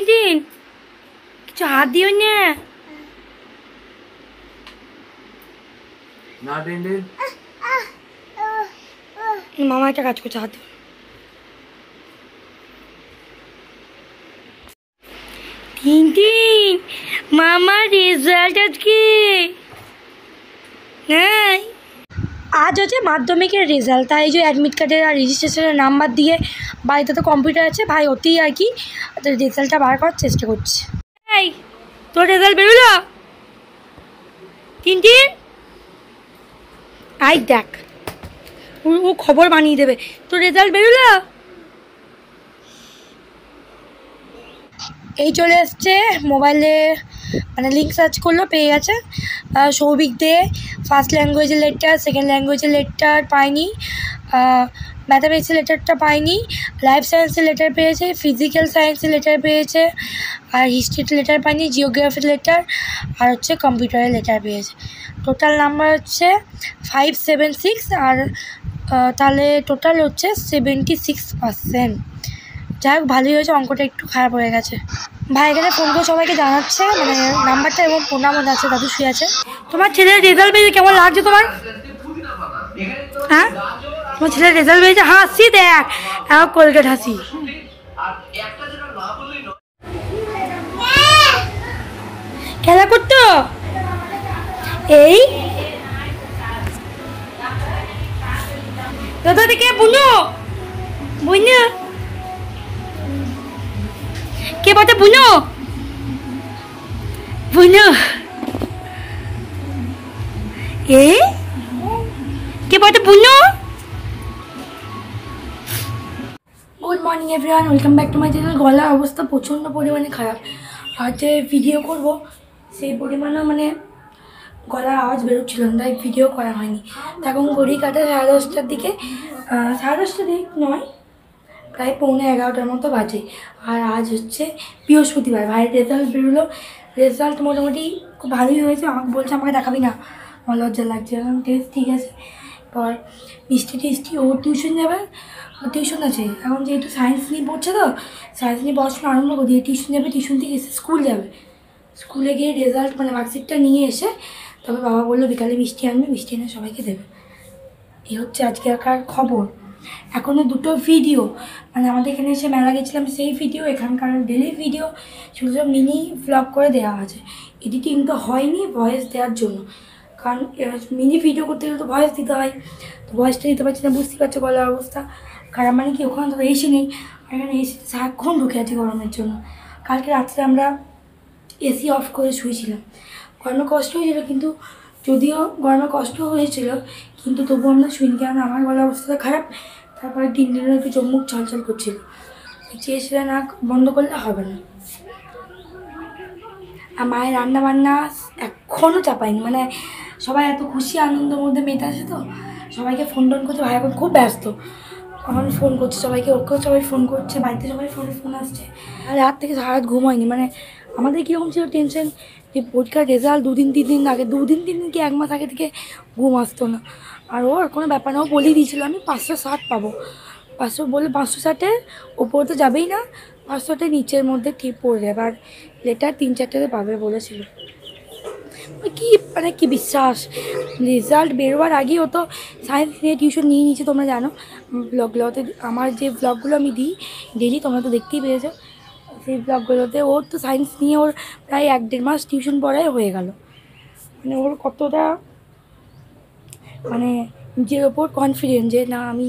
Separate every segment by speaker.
Speaker 1: Tin কিছু হাত দিও না। মামা একটা কাজ করছে, হাত দিও। টিন মামা রেজাল্ট আজকে হ্যাঁ আজ হচ্ছে মাধ্যমিকের রেজাল্ট, তাই যে অ্যাডমিট কার্ডের আর রেজিস্ট্রেশনের নাম্বার দিয়ে বাড়িতে তো কম্পিউটার আছে ভাই, ওতেই আর কি রেজাল্টটা বার করার চেষ্টা করছে। এই তোর রেজাল্ট বেরোলো? টিন আই দেখ, ও খবর বানিয়ে দেবে। তোর রেজাল্ট বেরোলো? এই চলে এসছে মোবাইলে, মানে লিঙ্ক সার্চ করলো, পেয়ে গেছে। সৌভিক দে ফার্স্ট ল্যাঙ্গুয়েজের লেটার, সেকেন্ড ল্যাঙ্গুয়েজের লেটার পাইনি, ম্যাথামেটিক্সের লেটারটা পাইনি, লাইফ সায়েন্সের লেটার পেয়েছে, ফিজিক্যাল সায়েন্সের লেটার পেয়েছে, আর হিস্ট্রির লেটার পাইনি, জিওগ্রাফির লেটার, আর হচ্ছে কম্পিউটারের লেটার পেয়েছে। টোটাল নাম্বার হচ্ছে 576, আর তাহলে টোটাল হচ্ছে 76%। যাই হোক ভালোই হয়েছে, অঙ্কটা একটু খারাপ হয়ে গেছে। ভাই এখানে ফোন করে সবাইকে জানাচ্ছে, মানে নাম্বারটা এবং ফোন নাম্বার আছে, দাদু শুয়ে আছে। তোমার ছেলের রেজাল্ট পেয়েছে, কেমন লাগছে তোমার? হ্যাঁ তোমার ছেলের রেজাল্ট পেয়েছে, হাসি দেখ, কোলগেট হাসি। খেলা করতো এই দাদা থেকে বুনো বুনো কে বলতে বুনো বুনো এই কে বলতে বুনো। Good morning everyone, welcome back to my channel. গলার অবস্থা প্রচণ্ড পরিমাণে খারাপ, আর যে ভিডিও করব সেই পরিমাণে মানে গলার আওয়াজ বেরোচ্ছিল না, তাই ভিডিও করা হয়নি। এখন ঘড়ি কাটা 10:30টার দিকে, 10:30টার দিক নয়, প্রায় 11:45টার মতো বাজে। আর আজ হচ্ছে বৃহস্পতিবার। ভাইয়ের রেজাল্ট বেরোলো, রেজাল্ট মোটামুটি খুব ভালোই হয়েছে। আমাকে বলছে আমাকে দেখাবি না, আমার লজ্জা লাগছে। এখন টেস্ট ঠিক আছে, পর মিষ্টি ও টিউশন যাবে, ও টিউশন আছে এখন, যেহেতু সায়েন্স নিয়ে পড়ছে তো সায়েন্স নিয়ে পড়াশোনা আরম্ভ করে দিয়ে টিউশন যাবে, টিউশন থেকে এসে স্কুল যাবে, স্কুলে গিয়ে রেজাল্ট মানে মার্কশিটটা নিয়ে এসে তবে বাবা বললো বিকালে মিষ্টি আনবে, মিষ্টি এনে সবাইকে দেবে। এই হচ্ছে আজকেরকার খবর। এখনও দুটো ভিডিও, মানে আমাদের এখানে এসে মেলা গেছিলাম সেই ভিডিও, এখানকার ডেলি ভিডিও ছোটো ছোটো মিনি ভ্লগ করে দেওয়া আছে। এডিটিং তো হয়নি ভয়েস দেওয়ার জন্য, কারণ মিনি ভিডিও করতে গেলে তো ভয়েস দিতে হয়, তো ভয়েসটা দিতে পারছি না, বুঝতে পারছো গলার অবস্থা খারাপ। মানে কি ওখানে তো এসি নেই, আর এখানে এসি সারাক্ষণ ঢুকে আছি গরমের জন্য। কালকে রাত্রে আমরা এসি অফ করে শুয়েছিলাম, গরমে কষ্ট হয়েছিল, কিন্তু যদিও গরমে কষ্ট হয়েছিল কিন্তু তবুও আমরা শুইনি, কারণ আমার গলার অবস্থা খারাপ। তারপরে দিনের একটু চোখ মুখ ছলছল করছিল, চেয়েছিল না বন্ধ করলে হবে না। আর মায়ের রান্না বান্না এখনও চাপায়নি, মানে সবাই এত খুশি আনন্দের মধ্যে মেতে আছে তো সবাইকে ফোন টোন করছে। ভাই এখন খুব ব্যস্ত, এখন ফোন করছে সবাইকে, ওকেও সবাই ফোন করছে, বাড়িতে সবাই ফোন আসছে। আর রাত থেকে সারা রাত ঘুম হয়নি। মানে আমাদের কীরকম ছিল টেনশন যে পরীক্ষার রেজাল্ট 2-3 দিন আগে, 2-3 দিন কি 1 মাস আগে থেকে ঘুম আসতো না। আর ওর কোনো ব্যাপার না, ও বলেই দিয়েছিল আমি 560 পাবো, 500 বলে 560-এর ওপরে তো যাবেই না, 500-টা নিচের মধ্যে ঠিক পড়ে যাবে, আর লেটার 3-4টেতে পাবে বলেছিল। কি মানে কি বিশ্বাস, রেজাল্ট বেরোবার আগেই ও তো সায়েন্স নিয়ে টিউশন নিয়ে নিয়েছে। তোমরা জানো ব্লগগুলোতে, আমার যে ব্লগগুলো আমি দিই ডেলি, তোমরা তো দেখতেই পেয়েছো, সেই ব্লগগুলোতে ওর তো সায়েন্স নিয়ে ওর প্রায় 1-1.5 মাস টিউশন পড়াই হয়ে গেল। মানে ওর কতটা মানে নিজের ওপর কনফিডেন্ট যে না আমি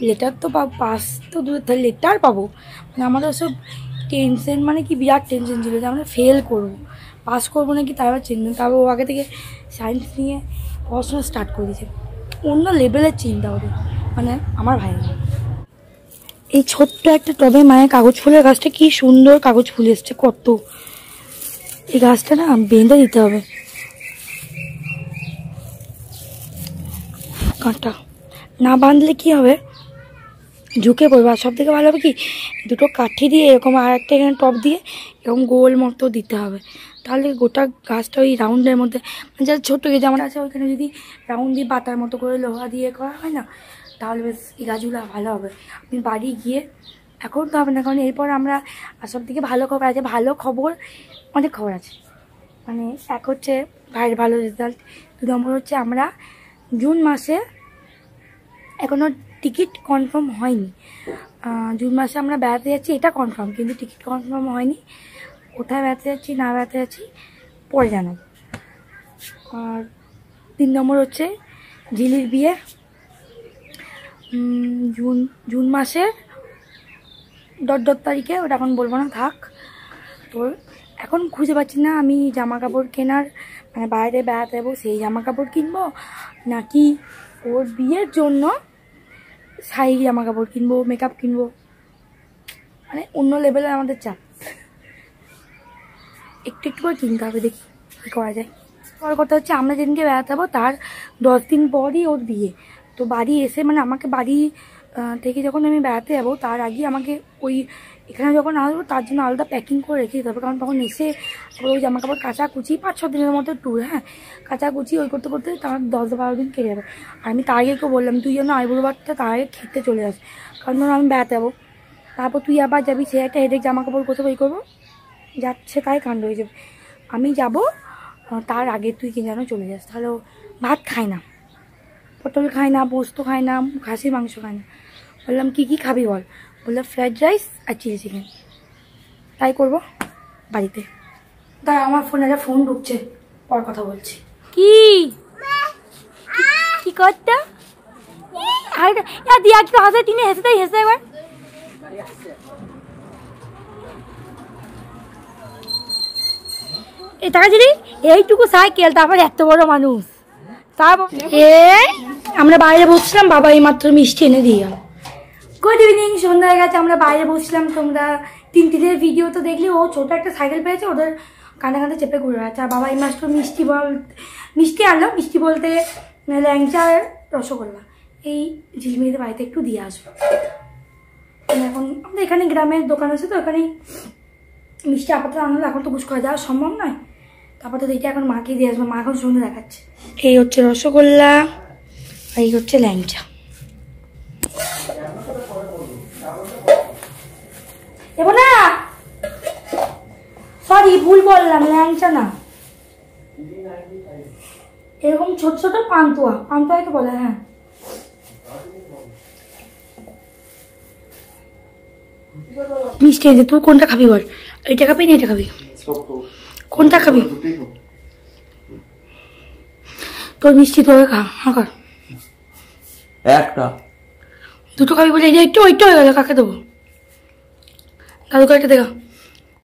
Speaker 1: লেটার তো পাবো, পাস তো লেটার পাবো। মানে আমাদের সব টেনশন, মানে কি বিরাট টেনশন ছিল যে আমরা ফেল করবো, পাস করবো নাকি তারপর চিন্তা। তারপর ও আগে থেকে সায়েন্স নিয়ে পড়াশোনা স্টার্ট করে দিয়েছে, অন্য লেভেলের চিন্তা ওদের, মানে আমার ভাই। এই ছোট্ট একটা টবে মায়ের কাগজ ফুলের গাছটা কি সুন্দর কাগজ ফুল এসছে কত। এই গাছটা না বেঁধে দিতে হবে, কাঁটা না বাঁধলে কি হবে ঝুঁকে পড়বে। আর সব থেকে ভালো হবে কি দুটো কাঠি দিয়ে এরকম আর একটা এখানে টপ দিয়ে এরকম গোল মতো দিতে হবে, তাহলে গোটা গাছটা ওই রাউন্ডের মধ্যে, মানে যারা ছোট্ট যেমন আছে ওইখানে যদি রাউন্ড দিয়ে পাতার মতো করে লোহা দিয়ে করা হয় না, তাহলে বেশ এই গাছগুলো ভালো হবে। আমি বাড়ি গিয়ে এখন তো হবে না, কারণ এরপর আমরা সব থেকে ভালো খবর আছে, ভালো খবর অনেক খবর আছে। মানে এক হচ্ছে ভাইয়ের ভালো রেজাল্ট, 2 নম্বর হচ্ছে আমরা জুন মাসে এখনও টিকিট কনফার্ম হয়নি। জুন মাসে আমরা বেড়াতে যাচ্ছি এটা কনফার্ম, কিন্তু টিকিট কনফার্ম হয়নি। কোথায় বেড়াতে যাচ্ছি না বেড়াতে যাচ্ছি পরে জানাবো। আর 3 নম্বর হচ্ছে ঝিলির বিয়ে জুন মাসের ডট তারিখে, ওটা এখন বলবো না, থাক। তো এখন খুঁজে পাচ্ছি না আমি জামা কাপড় কেনার, মানে বাইরে বেড়াতে যাবো সেই জামা কাপড় কিনবো, নাকি ওর বিয়ের জন্য শাড়ি জামা কাপড় কিনবো, মেকআপ কিনবো। মানে অন্য লেভেলের আমাদের চাপ, একটু একটু করে কিনতে হবে, দেখি কী করা যায়। বড় কথা হচ্ছে আমরা যেদিনকে বেড়াতে যাবো তার 10 দিন পরই ওর বিয়ে। তো বাড়ি এসে, মানে আমাকে বাড়ি থেকে যখন আমি বেড়াতে যাবো তার আগে আমাকে ওই এখানে যখন আসবো তার জন্য আলাদা প্যাকিং করে রেখে দিতে হবে, কারণ তখন এসে ওই জামা কাপড় কাচাকুচি 5-6 দিনের মতো ট্যুর, হ্যাঁ, কাচাকুচি ওই করতে করতে তার 10-12 দিন কেটে যাবে। আর আমি তার আগে কেউ বললাম তুই যেন আইবুড়ো ভাতটা তার আগে খেতে চলে আস, কারণ ধরো আমি বেড়াতে যাবো, তারপর তুই আবার যাবি, সে একটা হেডেক, জামা কাপড় কোথাও ওই করবো, যাচ্ছে তাই কাণ্ড হয়ে যাবে। আমি যাব তার আগে তুই কি যেন চলে যাস, তাহলে ভাত খায় না, পটল খায় না, পোস্ত খায় না, খাসির মাংস খায় না। বললাম কী কী খাবি বল, বললো ফ্রাইড রাইস আর চিলি চিকেন। তাই করবো বাড়িতে। তাই আমার ফোনে একটা ফোন ঢুকছে, পর কথা বলছি। কি কি করতে দিয়া কি হাসে, তিনি হেসে তাই হেসে একবার। এই টাকা দিলি এইটুকু সাইকেল, তারপর এত বড় মানুষ। তারপর আমরা বাইরে বসছিলাম, বাবা এই মাত্র মিষ্টি এনে দিয়ে গেল। গুড ইভিনিং, সন্ধ্যা হয়ে গেছে, আমরা বাইরে বসছিলাম। তোমরা 3 ভিডিও তো দেখলি, ও ছোটো একটা সাইকেল পেয়েছে, ওদের কাঁধে কাঁধে চেপে ঘুরে বেড়াচ্ছে। আর বাবা এই মাত্র মিষ্টি আনলো, মিষ্টি বলতে ল্যাংচা আর রসগোল্লা, এই ঝিলমিলিদের বাড়িতে একটু দিয়ে আসবো। এখন আমাদের এখানে গ্রামের দোকান আছে, তো এখানেই মিষ্টি আপাতত আনলো, এখন তো গুছ করে যাওয়া সম্ভব নয়। তারপর তো দেখি এখন মাকে দিয়ে আসবো, মা এখন সন্ধ্যে দেখাচ্ছে। এই হচ্ছে রসগোল্লা, আর এই হচ্ছে ল্যাংচা। দেবো না, সরি ভুল বললাম, ল্যাংচা না, এরকম ছোট ছোট পান্তুয়া, পান্তুয়াই তো বলে। হ্যাঁ মিষ্টি আছে, তুই কোনটা খাবি বল, এইটা খাবি না এটা খাবি, কোনটা খাবি? তোর মিষ্টি তোকে খা, হ্যাঁ কর,
Speaker 2: একটা
Speaker 1: দুটো খাবি বলে একটু ওইটা হয়ে গেল, কাকে দেবো? দাদুকে একটা দেখা।